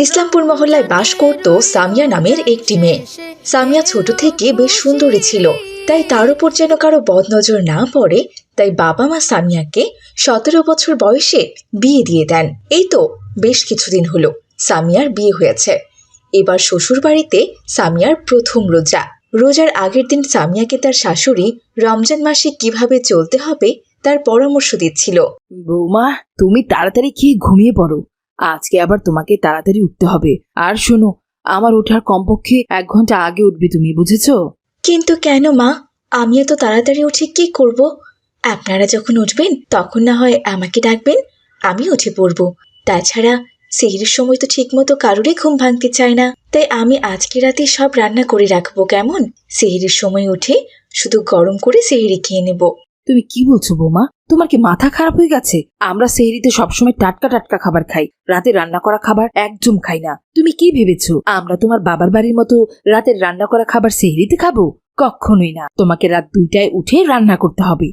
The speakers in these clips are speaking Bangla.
ইসলামপুর মহল্লায় বাস করত সামিয়া নামের একটি মেয়ে। সামিয়া ছোট থেকে বেশ সুন্দরী ছিল, তাই তার উপর যেন কারো বদনজর না পড়ে, তাই বাবা মা সামিয়াকে 17 বছর বয়সে বিয়ে দিয়ে দেন। এই তো বেশ কিছুদিন হলো সামিয়ার বিয়ে হয়েছে। এবার শ্বশুর বাড়িতে সামিয়ার প্রথম রোজা। রোজার আগের দিন সামিয়াকে তার শাশুড়ি রমজান মাসে কিভাবে চলতে হবে তার পরামর্শ দিচ্ছিল। বৌমা, তুমি তাড়াতাড়ি খেয়ে ঘুমিয়ে পড়ো, আজকে আবার তোমাকে তাড়াতাড়ি উঠতে হবে। আর শোনো, আমার ওঠার কমপক্ষে 1 ঘন্টা আগে উঠবে তুমি, বুঝেছো? কিন্তু কেন মা, আমি এত তাড়াতাড়ি উঠে কি করব? আপনারা যখন উঠবেন তখন না হয় আমাকে ডাকবেন, আমি উঠে পড়ব। তাছাড়া সেহরির সময় তো ঠিক মতো কারোরই ঘুম ভাঙতে চায় না, তাই আমি আজকে রাতে সব রান্না করে রাখবো। কেমন? সেহরির সময় উঠে শুধু গরম করে সেহরি খেয়ে নেব। তুমি কি বলছো বৌমা? তোমার কি মাথা খারাপ হয়ে গেছে? আমরা সেহরিতে সবসময় টাটকা টাটকা খাবার খাই, রাতে রান্না করা খাবার একদম খাই না। তুমি কি ভেবেছো আমরা তোমার বাবার বাড়ির মতো রাতের রান্না করা খাবার সেহরিতে খাবো? কখনোই না। তোমাকে রাত 2টায় উঠে রান্না করতে হবে।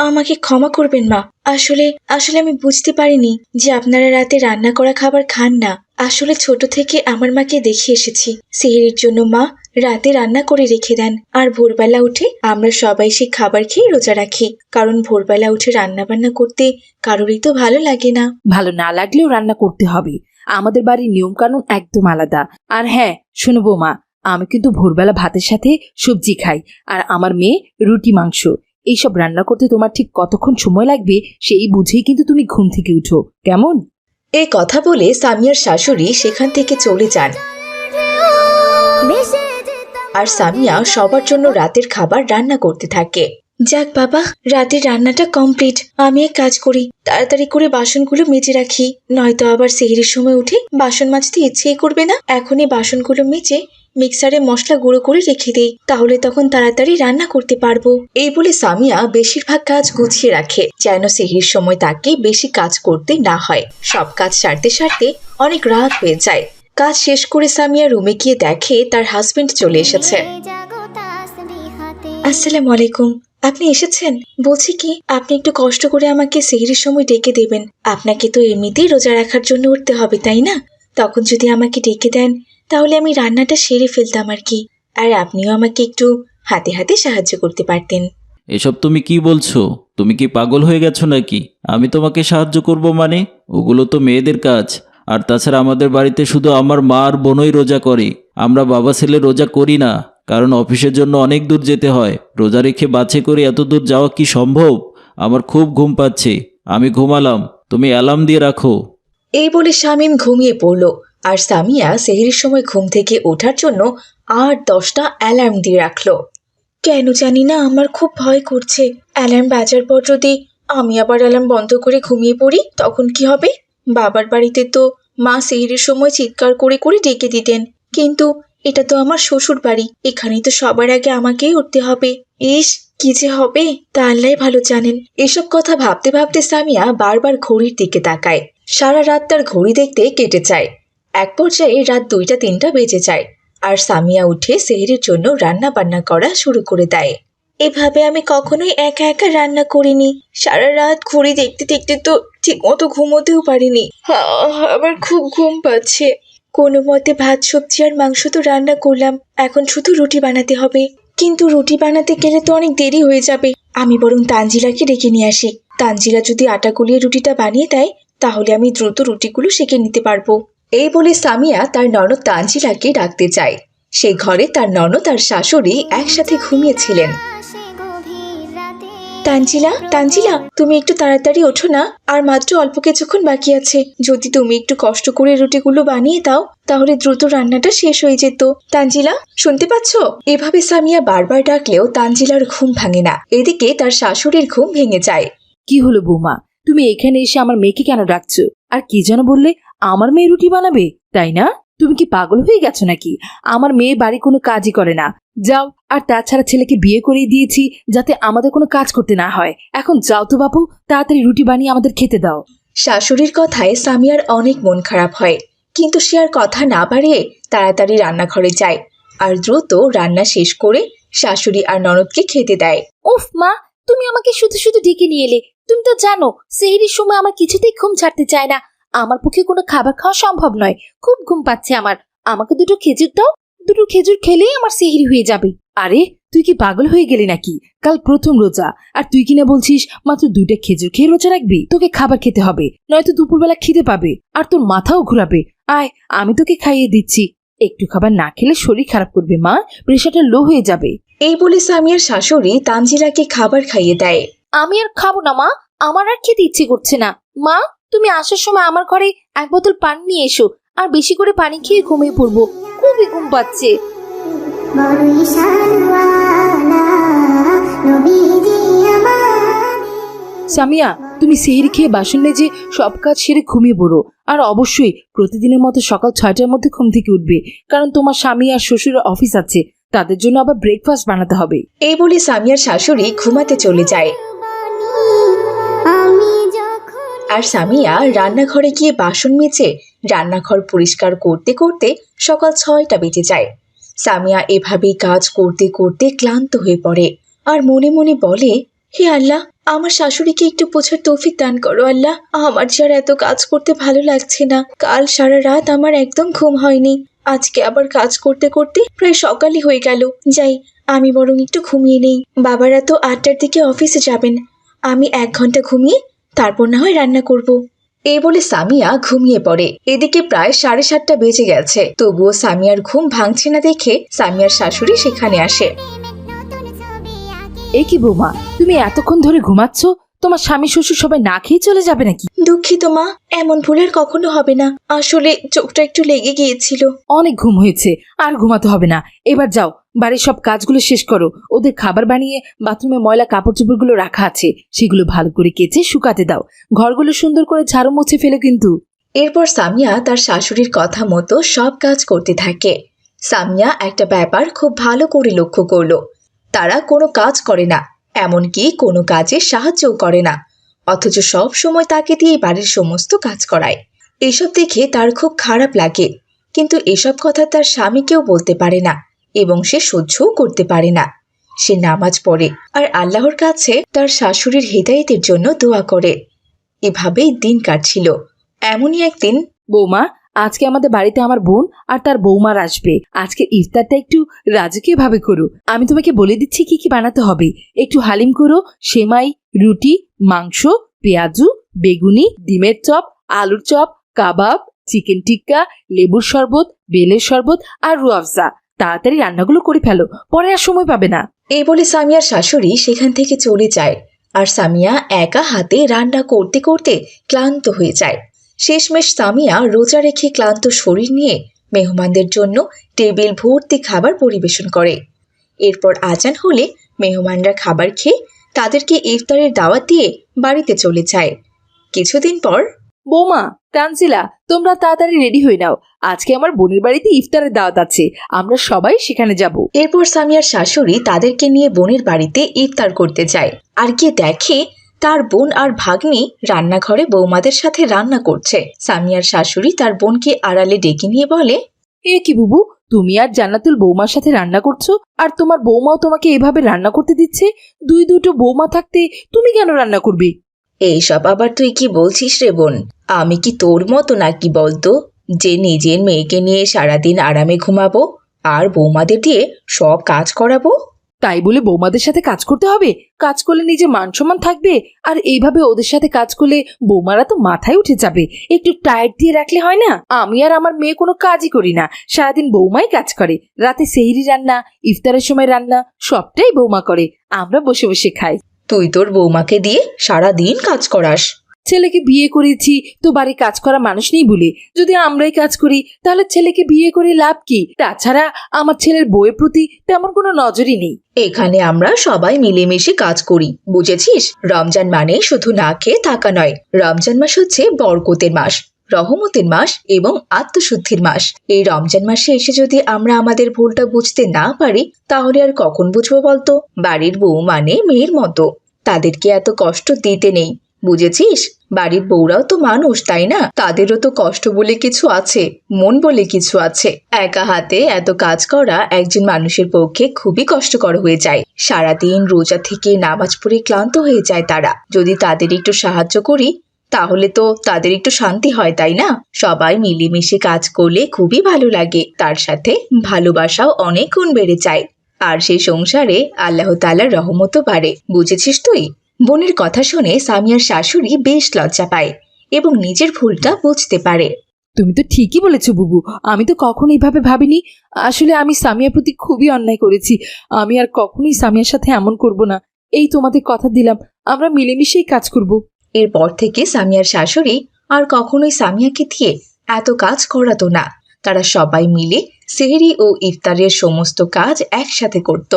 আমাকে ক্ষমা করবেন মা, আসলে আসলে আমি বুঝতে পারিনি যে আপনারা রাতে রান্না করা খাবার খান না। আসলে ছোট থেকে আমার মাকে দেখে এসেছি, সেহরির জন্য মা রাতে রান্না করে রেখে দেন, আর ভোরবেলা উঠে আমরা সবাই সেই খাবার খেয়ে রোজা রাখি। কারণ ভোরবেলা উঠে রান্না বান্না করতে কারোরই তো ভালো লাগে না। ভালো না লাগলেও রান্না করতে হবে, আমাদের বাড়ির নিয়ম কানুন একদম আলাদা। আর হ্যাঁ শোনো বৌমা, আমি কিন্তু ভোরবেলা ভাতের সাথে সবজি খাই, আর আমার মেয়ে রুটি মাংস। এইসব রান্না করতে তোমার ঠিক কতক্ষণ সময় লাগবে সেই বুঝেই কিন্তু তুমি ঘুম থেকে উঠো, কেমন? এই কথা বলে সামিয়ার শাশুড়ি সেখান থেকে চলে যান, আর সামিয়া সবার জন্য রাতের খাবার রান্না করতে থাকে। যাক বাবা, রাতের রান্নাটা কমপ্লিট। আমি এক কাজ করি, তাড়াতাড়ি করে বাসনগুলো মেজে রাখি, নয়তো আবার সেহরির সময় উঠে বাসন মাজতে ইচ্ছেই করবে না। এখনই বাসনগুলো মেজে মিক্সারে মশলা গুঁড়ো করে রেখে দেই, তাহলে তখন তাড়াতাড়ি রান্না করতে পারবো। এই বলে সামিয়া বেশিরভাগ কাজ গুছিয়ে রাখে, যেন সেহরির সময় তাকে বেশি কাজ করতে না হয়। সব কাজ সারতে সারতে অনেক রাত হয়ে যায়। কাজ শেষ করে সামিয়া রুমে গিয়ে দেখে তার হাজবেন্ড চলে এসেছে। আসসালামু আলাইকুম, আপনি এসেছেন? বলছি কি, আপনি একটু কষ্ট করে আমাকে সেহরির সময় ডেকে দেবেন। আপনাকে তো এমনিতেই রোজা রাখার জন্য উঠতে হবে, তাই না? তখন যদি আমাকে ডেকে দেন তাহলে আমি রান্নাটা সেরে ফেলতাম আর কি, আর আপনিও আমাকে একটু হাতে হাতে সাহায্য করতে পারতেন। এসব তুমি কি বলছো? তুমি কি পাগল হয়ে গেছো নাকি? আমি তোমাকে সাহায্য করব মানে? ওগুলো তো মেয়েদের কাজ। আর তাছাড়া আমাদের বাড়িতে শুধু আমার মা আর বোনই রোজা করে, আমরা বাবা ছেলে রোজা করি না, কারণ অফিসের জন্য অনেক দূর যেতে হয়। রোজা রেখে বাছে করে এত দূর যাওয়া কি সম্ভব? আমার খুব ঘুম পাচ্ছে, আমি ঘুমালাম, তুমি অ্যালার্ম দিয়ে রাখো। এই বলে শামীম ঘুমিয়ে পড়ল, আর সামিয়া সেহরির সময় ঘুম থেকে ওঠার জন্য 8-10টা অ্যালার্ম দিয়ে রাখলো। কেন জানি না আমার খুব ভয় করছে, অ্যালার্ম বাজার পর যদি আমি আবার অ্যালার্ম বন্ধ করে ঘুমিয়ে পড়ি তখন কি হবে? বাবার বাড়িতে তো মা সেহরির সময় চিৎকার করে করে ডেকে দিতেন, কিন্তু এটা তো আমার শ্বশুর বাড়ি, এখানেই তো সবার আগে আমাকেই উঠতে হবে। ইস, কি যে হবে তা আল্লাহই ভালো জানেন। এসব কথা ভাবতে ভাবতে সামিয়া বারবার ঘড়ির দিকে তাকায়। সারা রাত তার ঘড়ি দেখতে কেটে যায়। এক পর্যায়ে রাত 2টা-3টা বেজে যায়, আর সামিয়া উঠে সেহরির জন্য রান্না বান্না করা শুরু করে দেয়। এভাবে আমি কখনোই একা একা রান্না করিনি। সারা রাত ঘড়ি দেখতে দেখতে তো ঠিক মতো ঘুমোতেও পারিনি। আবার খুব ঘুম পাচ্ছে। কোনো মতে ভাত সবজি আর মাংস তো রান্না করলাম, এখন শুধু রুটি বানাতে হবে। কিন্তু রুটি বানাতে গেলে তো অনেক দেরি হয়ে যাবে। আমি বরং তানজিলাকে ডেকে নিয়ে আসি। তানজিলা যদি আটা গলিয়ে রুটিটা বানিয়ে দেয় তাহলে আমি দ্রুত রুটিগুলো সেঁকে নিতে পারবো। এই বলে সামিয়া তার ননদ তানজিলাকে ডাকতে যায়। সেই ঘরে তার ননদ আর শাশুড়ি একসাথে ঘুমিয়েছিলেন। তানজিলা, তানজিলা, তুমি একটু তাড়াতাড়ি ওঠো না, আর মাত্র অল্প কিছুক্ষণ বাকি আছে। যদি তুমি একটু কষ্ট করে রুটিগুলো বানিয়ে দাও তাহলে দ্রুত রান্নাটা শেষ হয়ে যেত। তানজিলা, শুনতে পাচ্ছ? এভাবে সামিয়া বারবার ডাকলেও তানজিলার ঘুম ভাঙে না। এদিকে তার শাশুড়ির ঘুম ভেঙে যায়। কি হলো বৌমা, তুমি এখানে এসে আমার মেয়েকে কেন ডাকছো? আর কি যেন বললে, আমার মেয়ে রুটি বানাবে, তাই না? তুমি কি পাগল হয়ে গেছো নাকি? আমার মেয়ে বাড়ি কোনো কাজই করে না। যাও, আর তাছাড়া ছেলেকে বিয়ে করিয়ে দিয়েছি যাতে আমাদের কোনো কাজ করতে না হয়। এখন যাও তো বাপু, তাড়াতাড়ি রুটি বানিয়ে আমাদের খেতে দাও। শাশুড়ির কথায় সামিয়ার অনেক মন খারাপ হয়, কিন্তু সে আর কথা না বাড়িয়ে তাড়াতাড়ি রান্নাঘরে যায়, আর দ্রুত রান্না শেষ করে শাশুড়ি আর ননদকে খেতে দেয়। উফ মা, তুমি আমাকে শুধু শুধু ডেকে নিয়ে এলে। তুমি তো জানো সেহরির সময় আমার কিছুতেই ঘুম ছাড়তে চায় না। আমার পক্ষে কোনো খাবার খাওয়া সম্ভব নয়। খুব ঘুম পাচ্ছে আমার। আমাকে দুটো খেজুর দাও। দুটো খেজুর খেলেই আমার সেহরি হয়ে যাবে। আরে তুই কি পাগল হয়ে গেলি নাকি? কাল প্রথম রোজা, আর তুই কিনা বলছিস মাত্র 2টা খেজুর খেয়ে রোজা রাখবি? তোকে খাবার খেতে হবে, নয়তো দুপুরবেলা খিদে পাবে আর তোর মাথাও ঘুরাবে। আয়, আমি তোকে খাইয়ে দিচ্ছি। একটু খাবার না খেলে শরীর খারাপ করবে মা, প্রেশারটা লো হয়ে যাবে। এই বলে সামিয়ার শাশুড়ি তানজিলাকে খাবার খাইয়ে দেয়। আমি আর খাবো না মা, আমার আর খেতে ইচ্ছে করছে না। মা, তুমি আসার সময় আমার ঘরে 1 বোতল পানি নিয়ে এসো, আর বেশি করে পানি খেয়ে ঘুমিয়ে পড়বো। খুবই ঘুম পাচ্ছে। সামিয়া, তুমি সেহরি খেয়ে বাসন মেজে সব কাজ সেরে ঘুমিয়ে পড়ো। আর অবশ্যই প্রতিদিনের মতো সকাল 6টার মধ্যে ঘুম থেকে উঠবে, কারণ তোমার স্বামী আর শ্বশুরের অফিস আছে, তাদের জন্য আবার ব্রেকফাস্ট বানাতে হবে। এই বলে সামিয়ার শাশুড়ি ঘুমাতে চলে যায়। আর সামিয়া রান্নাঘরে গিয়ে বাসন মেজে রান্নাঘর পরিষ্কার করতে করতে সকাল 6টা বেজে যায়। সামিয়া এভাবেই কাজ করতে করতে ক্লান্ত হয়ে পড়ে আর মনে মনে বলে, হে আল্লাহ, আমার শাশুড়িকে একটু বোঝার তৌফিক দান করো আল্লাহ। আমার যে আর এত কাজ করতে ভালো লাগছে না। কাল সারা রাত আমার একদম ঘুম হয়নি। আজকে আবার কাজ করতে করতে প্রায় সকালই হয়ে গেল। যাই, আমি বরং একটু ঘুমিয়ে নেই। বাবারা তো 8টার দিকে অফিসে যাবেন। আমি 1 ঘন্টা ঘুমিয়ে তারপর না হয় রান্না করব। এই বলে সামিয়া ঘুমিয়ে পড়ে। এদিকে প্রায় 7:30টা বেজে গেছে, তবুও সামিয়ার ঘুম ভাঙছে না দেখে সামিয়ার শাশুড়ি সেখানে আসে। এ কি বৌমা, তুমি এতক্ষণ ধরে ঘুমাচ্ছ? তোমার স্বামী শ্বশুর সবাই না খেয়ে চলে যাবে নাকি? দুঃখিত মা, এমন ভুল আর কখনো হবে না। আসলে চোখটা একটু লেগে গিয়েছিল। অনেক ঘুম হয়েছে, আর ঘুমাতে হবে না। এবার যাও, বাড়ির সব কাজগুলো শেষ করো। ওদের খাবার বানিয়ে বাথরুমে ময়লা কাপড় চোপড়গুলো রাখা আছে, সেগুলো ভালো করে কেচে শুকাতে দাও। ঘরগুলো সুন্দর করে ঝাড়ু মুছে ফেলো কিন্তু। এরপর সামিয়া তার শাশুড়ির কথা মতো সব কাজ করতে থাকে। সামিয়া একটা ব্যাপার খুব ভালো করে লক্ষ্য করলো, তারা কোনো কাজ করে না, এমনকি কোনো কাজে সাহায্যও করে না, অথচ সব সময় তাকে দিয়ে বাড়ির সমস্ত কাজ করায়। এসব দেখে তার খুব খারাপ লাগে, কিন্তু এসব কথা তার স্বামীকেও বলতে পারে না এবং সে সহ্যও করতে পারে না। সে নামাজ পড়ে আর আল্লাহর কাছে তার শাশুড়ির হেদায়েতের জন্য দোয়া করে। এভাবেই দিন কাটছিল। এমনই একদিন, বৌমা, আজকে আমাদের বাড়িতে আমার বোন আর তার বৌমার আসবে। আজকে ইফতারটা একটু রাজকীয় ভাবে করো। আমি তোমাকে বলে দিচ্ছি কি কি বানাতে হবে। একটু হালিম করো, সেমাই, রুটি, মাংস, পেঁয়াজু, বেগুনি, ডিমের চপ, আলুর চপ, কাবাব, চিকেন টিক্কা, লেবুর শরবত, বেলের শরবত আর রুয়াফজা। তাড়াতাড়ি রান্নাগুলো করে ফেলো, পরে আর সময় পাবে না। এই বলে সামিয়ার শাশুড়ি সেখান থেকে চলে যায় আর সামিয়া একা হাতে রান্না করতে করতে ক্লান্ত হয়ে যায়। শেষমেশ সামিয়া রোজা রেখে ক্লান্ত শরীর নিয়ে মেহমানদের জন্য টেবিল ভর্তি খাবার পরিবেশন করে। এরপর আজান হলে মেহমানরা খাবার খেয়ে তাদেরকে ইফতারের দাওয়াত দিয়ে বাড়িতে চলে যায়। কিছুদিন পর, বৌমা, তানজিলা, তোমরা তাড়াতাড়ি রেডি হয়ে নাও। আজকে আমার বোনের বাড়িতে ইফতারের দাওয়াত আছে, আমরা সবাই সেখানে যাব। এরপর সামিয়ার শাশুড়ি তাদেরকে নিয়ে বোনের বাড়িতে ইফতার করতে যায় আর গিয়ে দেখে তার বোন আর ভাগ্নি রান্নাঘরে বৌমাদের সাথে রান্না করছে। সামিয়ার শাশুড়ি তার বোনকে আড়ালে ডেকে নিয়ে বলে, এ কি বুবু, তুমি আর জান্নাতুল বৌমার সাথে রান্না করছো, আর তোমার বৌমাও তোমাকে এভাবে রান্না করতে দিচ্ছে? দুটো বৌমা থাকতে তুমি কেন রান্না করবে? এইসব আবার তুই কি বলছিস রে বোন? আমি কি তোর মতো নাকি বলতো, যে নিজের মেয়েকে নিয়ে সারাদিন আরামে ঘুমাবো আর বৌমাদের দিয়ে সব কাজ করাবো? তাই বলে বৌমাদের সাথে কাজ করতে হবে? কাজ করলে নিজে মান সম্মান থাকবে, আর এইভাবে ওদের সাথে কাজ করলে বৌমারা তো মাথায় উঠে যাবে। একটু টায়ার দিয়ে রাখলে হয় না? আমি আর আমার মেয়ে কোনো কাজই করি না, সারাদিন বৌমাই কাজ করে। রাতে সেহরি রান্না, ইফতারের সময় রান্না, সবটাই বৌমা করে, আমরা বসে বসে খাই। তুই তোর বৌমাকে দিয়ে সারাদিন কাজ করাস। ছেলেকে বিয়ে করেছি তো বাড়ি কাজ করা মানুষ নেই বলে, যদি আমরাই কাজ করি তাহলে ছেলেকে বিয়ে করে লাভ কি? তাছাড়া আমার ছেলের বউয়ের প্রতি তেমন কোনো নজরই নেই। এখানে আমরা সবাই মিলেমিশে কাজ করি, বুঝেছিস? রমজান মানে শুধু না খেয়ে থাকা নয়। রমজান মাস হচ্ছে বরকতের মাস, রহমতের মাস এবং আত্মশুদ্ধির মাস। এই রমজান মাসে এসে যদি আমরা আমাদের ভুলটা বুঝতে না পারি, তাহলে আর কখন বুঝবো বলতো? বাড়ির বউ মানে মেয়ের মতো, তাদেরকে এত কষ্ট দিতে নেই, বুঝেছিস? বাড়ির বউরাও তো মানুষ, তাই না? তাদেরও তো কষ্ট বলে কিছু আছে, মন বলে কিছু আছে। একা হাতে এত কাজ করা একজন মানুষের পক্ষে খুবই কষ্টকর হয়ে যায়। সারাদিন রোজা থেকে নামাজ পড়ে ক্লান্ত হয়ে যায় তারা। যদি তাদের একটু সাহায্য করি, তাহলে তো তাদের একটু শান্তি হয়, তাই না? সবাই মিলেমিশে কাজ করলে খুবই ভালো লাগে, তার সাথে ভালোবাসাও অনেক গুণ বেড়ে যায়। আর সেই সংসারে আল্লাহ তাআলার রহমতও বাড়ে। বুঝেছিস তুই? বোনের কথা শুনে সামিয়ার শাশুড়ি বেশ লজ্জা পায় এবং নিজের ভুলটা বুঝতে পারে। তুমি তো ঠিকই বলেছো বুবু, আমি তো কখনো এইভাবে ভাবিনি। আসলে আমি সামিয়ার প্রতি খুবই অন্যায় করেছি। আমি আর কখনোই সামিয়ার সাথে এমন করব না। এই তোমাদের কথা দিলাম, আমরা মিলেমিশেই কাজ করব। এরপর থেকে সামিয়ার শাশুড়ি আর কখনোই সামিয়াকে দিয়ে এত কাজ করাতো না। তারা সবাই মিলে সেহরি ও ইফতারের সমস্ত কাজ একসাথে করত।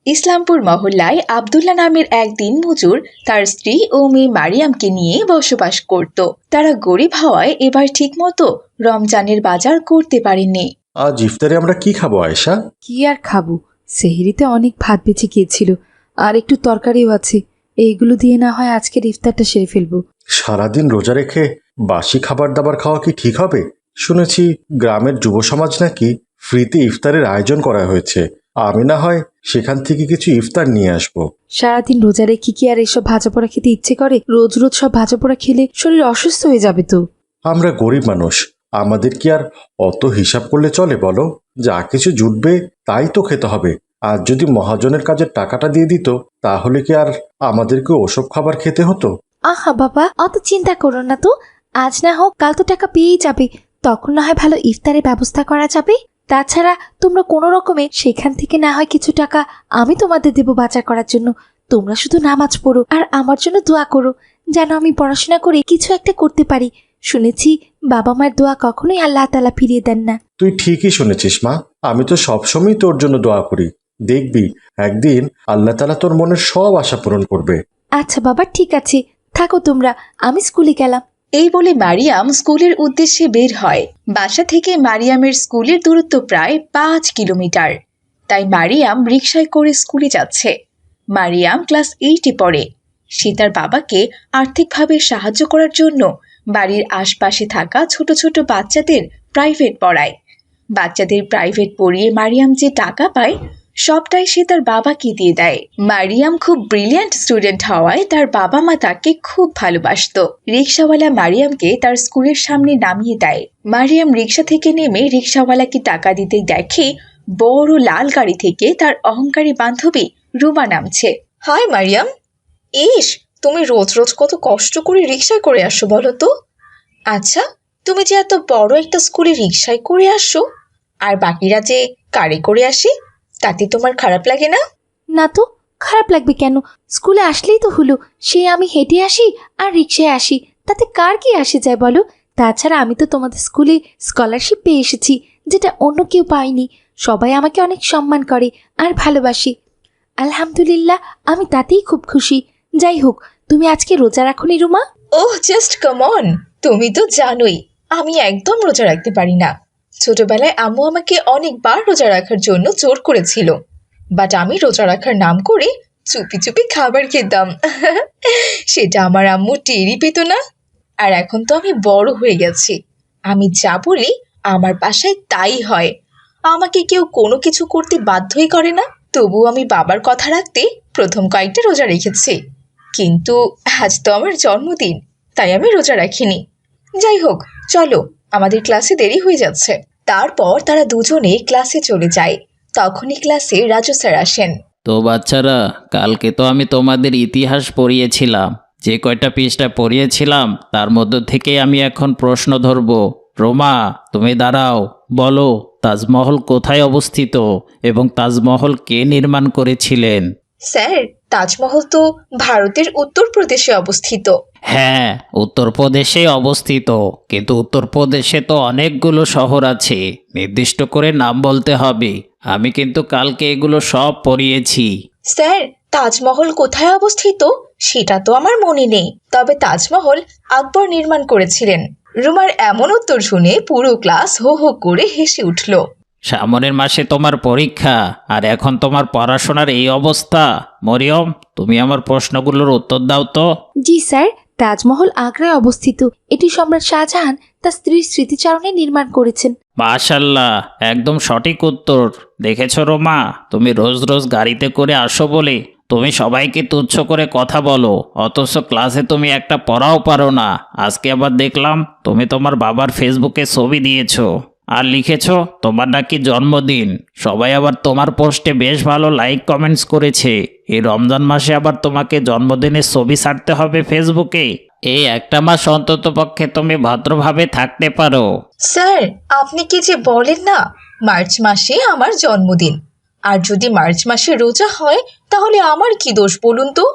ইসলামপুর মহল্লায় আব্দুল্লাহ নামের এক দিনমজুর তার স্ত্রী ও মেয়ে মারিয়ামকে নিয়ে বসবাস করত। তারা গরিব হওয়ায় এবার ঠিকমতো রমজানের বাজার করতে পারেননি। আজ ইফতারে আমরা কি খাবো আয়েশা? কি আর খাবো, সেহরিতে অনেক ভাত বেঁচে গিয়েছিল, আর একটু তরকারিও আছে। এইগুলো দিয়ে না হয় আজকের ইফতারটা সেরে ফেলবো। সারাদিন রোজা রেখে বাসি খাবার দাবার খাওয়া কি ঠিক হবে? শুনেছি গ্রামের যুব সমাজ নাকি ফ্রিতে ইফতারের আয়োজন করা হয়েছে। আমি না হয় সেখান থেকে কিছু ইফতার নিয়ে আসবো। সারাদিন রোজা রেখে কি আর এসব ভাজা পোড়া খেতে ইচ্ছে করে? রোজ রোজ সব ভাজা পোড়া খেলে শরীর অসুস্থ হয়ে যাবে তো। আমরা গরিব মানুষ, আমাদের কি আর অত হিসাব করলে চলে বলো? যা কিছু জুটবে তাই তো খেতে হবে। আর যদি মহাজনের কাজের টাকাটা দিয়ে দিত তাহলে কি আর আমাদেরকে ওসব খাবার খেতে হতো? আহা বাবা, অত চিন্তা করো না তো। আজ না হোক কাল তো টাকা পেয়েই যাবে, তখন না হয় ভালো ইফতারের ব্যবস্থা করা যাবে। তাছাড়া তোমরা কোনো রকমে সেখান থেকে না হয় কিছু টাকা আমি তোমাদের দেবো বাজার করার জন্য। তোমরা শুধু নামাজ পড়ো আর আমার জন্য দোয়া করো, যেন আমি পড়াশোনা করে কিছু একটা করতে পারি। শুনেছি বাবা মায়ের দোয়া কখনোই আল্লাহ তাআলা ফিরিয়ে দেন না। তুই ঠিকই শুনেছিস মা, আমি তো সবসময় তোর জন্য দোয়া করি। দেখবি একদিন আল্লাহ তাআলা তোর মনের সব আশা পূরণ করবে। আচ্ছা বাবা, ঠিক আছে, থাকো তোমরা, আমি স্কুলে গেলাম। এই বলে মারিয়াম স্কুলের উদ্দেশ্যে বের হয়। বাসা থেকে মারিয়ামের স্কুলের দূরত্ব প্রায় 5 কিলোমিটার। তাই মারিয়াম রিকশায় করে স্কুলে যাচ্ছে। মারিয়াম ক্লাস 8-এ পড়ে। সে তার বাবাকে আর্থিকভাবে সাহায্য করার জন্য বাড়ির আশপাশে থাকা ছোট ছোট বাচ্চাদের প্রাইভেট পড়ায়। বাচ্চাদের প্রাইভেট পড়িয়ে মারিয়াম যে টাকা পায় সবটাই সে তার বাবাকে দিয়ে দেয়। মারিয়াম খুব ব্রিলিয়ান্ট স্টুডেন্ট হওয়ায় তার বাবা মা তাকে খুব ভালোবাসতো। রিকশাওয়ালা মারিয়ামকে তার স্কুলের সামনে নামিয়ে দেয়। মারিয়াম রিকশা থেকে নেমে রিকশাওয়ালাকে টাকা দিতে দেখে বড় লাল গাড়ি থেকে তার অহংকারী বান্ধবী রুমা নামছে। হাই মারিয়াম, ইস তুমি রোজ রোজ কত কষ্ট করে রিকশায় করে আসো বলো তো? আচ্ছা, তুমি যে এত বড় একটা স্কুলে রিকশায় করে আসো আর বাকিরা যে কারে করে আসে, তাতে তোমার খারাপ লাগে না? না তো, খারাপ লাগবে কেন? স্কুলে আসলেই তো হলো। সে আমি হেঁটে আসি আর রিকশায় আসি, তাতে কার কি আসে যায় বলো? তাছাড়া আমি তো তোমাদের স্কুলে স্কলারশিপ পেয়ে এসেছি, যেটা অন্য কেউ পায়নি। সবাই আমাকে অনেক সম্মান করে আর ভালোবাসি। আলহামদুলিল্লাহ, আমি তাতেই খুব খুশি। যাই হোক, তুমি আজকে রোজা রাখোনি রুমা? ওহ জাস্ট কাম অন, তুমি তো জানোই আমি একদম রোজা রাখতে পারি না। ছোটবেলায় আম্মু আমাকে অনেকবার রোজা রাখার জন্য জোর করেছিল, বাট আমি রোজা রাখার নাম করে চুপি চুপি খাবার খেতাম। সেটা আমার আম্মু টেরই পেত না। আর এখন তো আমি বড় হয়ে গেছি, আমি যা বলি আমার বাসায় তাই হয়। আমাকে কেউ কোনো কিছু করতে বাধ্যই করে না। তবু আমি বাবার কথা রাখতে প্রথম কয়েকটা রোজা রেখেছি, কিন্তু আজ তো আমার জন্মদিন, তাই আমি রোজা রাখিনি। যাই হোক, চলো, আমাদের ক্লাসে দেরি হয়ে যাচ্ছে। তারপর তারা দুজনে ক্লাসে চলে যায়। তখনই ক্লাসে রাজু স্যার আসেন। তো বাচ্চারা, কালকে তো আমি তোমাদের ইতিহাস পড়িয়েছিলাম। যে কয়টা পৃষ্ঠা পড়িয়েছিলাম তার মধ্য থেকে আমি এখন প্রশ্ন ধরব। রোমা, তুমি দাঁড়াও, বলো তাজমহল কোথায় অবস্থিত এবং তাজমহল কে নির্মাণ করেছিলেন? স্যার, তাজমহল তো ভারতের উত্তরপ্রদেশে অবস্থিত। হ্যাঁ, উত্তরপ্রদেশে অবস্থিত, কিন্তু উত্তরপ্রদেশে তো অনেকগুলো শহর আছে, নির্দিষ্ট করে নাম বলতে হবে। আমি কিন্তু কালকে এগুলো সব পড়িয়েছি। স্যার, তাজমহল কোথায় অবস্থিত সেটা তো আমার মনে নেই, তবে তাজমহল আকবর নির্মাণ করেছিলেন। রুমার এমন উত্তর শুনে পুরো ক্লাস হো হো করে হেসে উঠল। সামনের মাসে তোমার পরীক্ষা, আর এখন তোমার পড়াশোনার এই অবস্থা। মরিয়ম, তুমি আমার প্রশ্নগুলোর উত্তর দাও তো। জি স্যার, তাজমহল আগ্রায় অবস্থিত। এটি সম্রাট শাহজাহান তার স্ত্রীর স্মৃতিচারণে নির্মাণ করেছেন। মাশাল্লাহ, একদম সঠিক উত্তর। দেখেছো রোমা, তুমি রোজ রোজ গাড়িতে করে আসো বলে তুমি সবাইকে তুচ্ছ করে কথা বলো, অথচ ক্লাসে তুমি একটা পড়াও পারো না। আজকে আবার দেখলাম তুমি তোমার বাবার ফেসবুকে ছবি দিয়েছো আর লিখেছো তোমার নাকি জন্মদিন। সবাই আবার তোমার পোস্টে বেশ ভালো লাইক কমেন্টস করেছে। এই রমজান মাসে আবার তোমাকে জন্মদিনের ছবি ছাড়তে হবে ফেসবুকে? এই একটা মাস অন্তত পক্ষে তুমি ভদ্রভাবে থাকতে পারো। স্যার, আপনি কি যে বলেন না, মার্চ মাসে আমার জন্মদিন। আর যদি মার্চ মাসে রোজা হয় তাহলে আমার কি দোষ বলুন তো?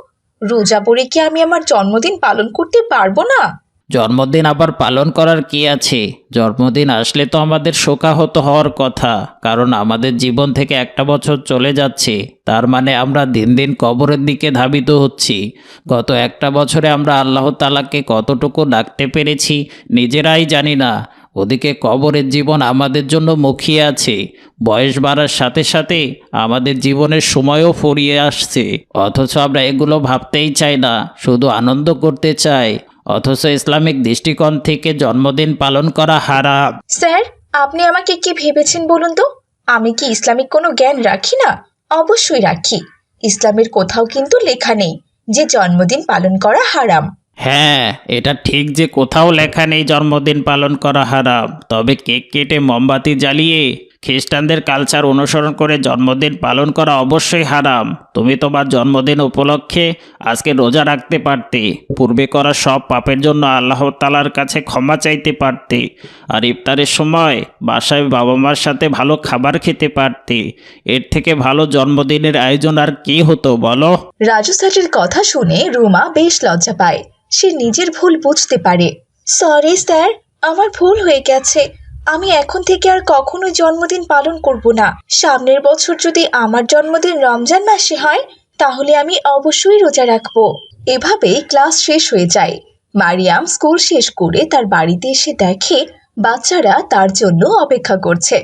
রোজা পড়ে কি আমি আমার জন্মদিন পালন করতে পারবো না? জন্মদিন আবার পালন করার কি আছে? জন্মদিন আসলে তো আমাদের শোকাহত হওয়ার কথা, কারণ আমাদের জীবন থেকে একটা বছর চলে যাচ্ছে। তার মানে আমরা দিন দিন কবরের দিকে ধাবিত হচ্ছি। গত একটা বছরে আমরা আল্লাহ তাআলাকে কতটুকু ডাকতে পেরেছি নিজেরাই জানি না। ওদিকে কবরের জীবন আমাদের জন্য মুখিয়ে আছে। বয়স বাড়ার সাথে সাথে আমাদের জীবনের সময়ও ফুরিয়ে আসছে, অথচ আমরা এগুলো ভাবতেই চাই না, শুধু আনন্দ করতে চাই। অথচ ইসলামিক দৃষ্টিকোণ থেকে জন্মদিন পালন করা হারাম। স্যার, আপনি আমাকে কি ভেবেছেন বলুন তো? আমি কি ইসলামিক কোনো জ্ঞান রাখি না? অবশ্যই রাখি। ইসলামের কোথাও কিন্তু লেখা নেই যে জন্মদিন পালন করা হারাম। হ্যাঁ, এটা ঠিক যে কোথাও লেখা নেই জন্মদিন পালন করা হারাম। তবে কেক কেটে মোমবাতি জ্বালিয়ে খ্রিস্টানদের কালচার অনুসরণ করে জন্মদিন পালন করা অবশ্যই হারাম। তুমি তোমার জন্মদিন উপলক্ষে আজকে রোজা রাখতে পারতে, পূর্বে করা সব পাপের জন্য আল্লাহ তাআলার কাছে ক্ষমা চাইতে পারতে, আর ইফতারের সময় বাসায় বাবা মার সাথে ভালো খাবার খেতে পারতে। এর থেকে ভালো জন্মদিনের আয়োজন আর কি হতো বলো? রাজু স্যারের কথা শুনে রুমা বেশ লজ্জা পায়। সে নিজের ভুল বুঝতে পারে। সরি স্যার, আমার ভুল হয়ে গেছে। আমি এখন থেকে আর কখনোই জন্মদিন পালন করব না। সামনের বছর যদি আমার জন্মদিন রমজান মাসে হয় তাহলে আমি অবশ্যই রোজা রাখবো। এভাবেই ক্লাস শেষ হয়ে যায়। মারিয়াম স্কুল শেষ করে তার বাড়িতে এসে দেখে বাচ্চারা তার জন্য অপেক্ষা করছে।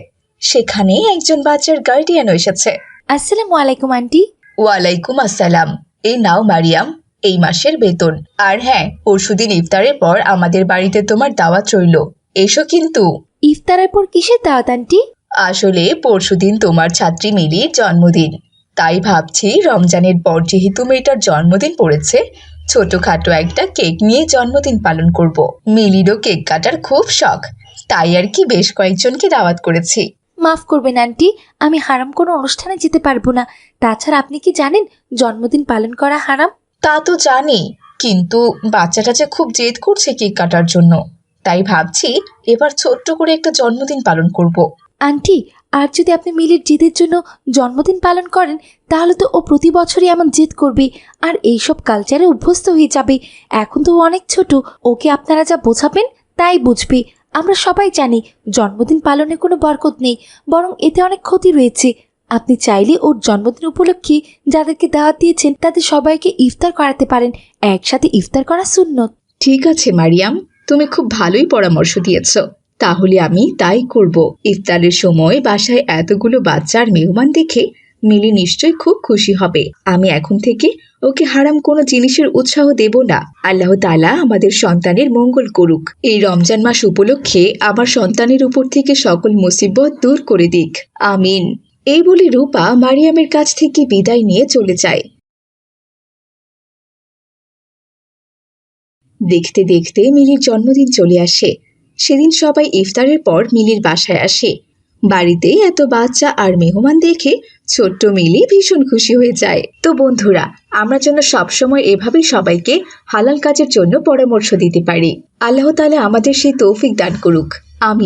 সেখানে একজন বাচ্চার গার্ডিয়ান এসেছে। আসসালামু আলাইকুম আন্টি। ওয়ালাইকুম আসসালাম। এই নাও মারিয়াম, এই মাসের বেতন। আর হ্যাঁ, পরশুদিন ইফতারের পর আমাদের বাড়িতে তোমার দাওয়াত রইল, এসো কিন্তু। ইফতারের পর কিসের দাওয়াত আন্টি? আসলে পরশুদিন তোমার ছাত্রী মিলির জন্মদিন, তাই ভাবছি রমজানের পর যেহেতু মেয়েটার জন্মদিন পড়েছে, ছোটখাটো একটা কেক নিয়ে জন্মদিন পালন করব। মিলিরও কেক কাটার খুব শখ, তাই আর কি বেশ কয়েকজনকে দাওয়াত করেছি। মাফ করবেন আন্টি, আমি হারাম কোনো অনুষ্ঠানে যেতে পারবো না। তাছাড়া আপনি কি জানেন জন্মদিন পালন করা হারাম? তা তো জানি, কিন্তু বাচ্চাটা যে খুব জেদ করছে কেক কাটার জন্য, তাই ভাবছি এবার ছোট্ট করে একটা জন্মদিন পালন করব। আন্টি, আর যদি আপনি মিলির জেদের জন্য জন্মদিন পালন করেন তাহলে তো ও প্রতি বছরই এমন জেদ করবে আর এইসব কালচারে অভ্যস্ত হয়ে যাবে। এখন তো ও অনেক ছোট, ওকে আপনারা যা বোঝাবেন তাই বুঝবে। আমরা সবাই জানি জন্মদিন পালনে কোনো বরকত নেই, বরং এতে অনেক ক্ষতি রয়েছে। আপনি চাইলে ওর জন্মদিন উপলক্ষে যাদেরকে দাওয়াত দিয়েছেন তাদের সবাইকে ইফতার করাতে পারেন। একসাথে ইফতার করা সুন্নত। ঠিক আছে মারিয়াম, তুমি খুব ভালোই পরামর্শ দিয়েছ, তাহলে আমি তাই করব। ইফতারের সময় বাসায় এতগুলো বাচ্চা আর মেহমান দেখে মিলি নিশ্চয়ই খুব খুশি হবে। আমি এখন থেকে ওকে হারাম কোনো জিনিসের উৎসাহ দেব না। আল্লাহ তাআলা আমাদের সন্তানের মঙ্গল করুক। এই রমজান মাস উপলক্ষে আমার সন্তানের উপর থেকে সকল মুসিবত দূর করে দিক, আমিন। এই বলে রূপা মারিয়ামের কাছ থেকে বিদায় নিয়ে চলে যায়। দেখতে দেখতে মিলির জন্মদিন চলে আসে। সেদিন সবাই ইফতারের পর মিলির বাসায় আসে। বাড়িতে এত বাচ্চা আর মেহমান দেখে ছোট্ট মিলি ভীষণ খুশি হয়ে যায়। তো বন্ধুরা, আমরা যেন সবসময় এভাবেই সবাইকে হালাল কাজের জন্য পরামর্শ দিতে পারি। আল্লাহ তাআলা আমাদের সেই তৌফিক দান করুক, আমিন।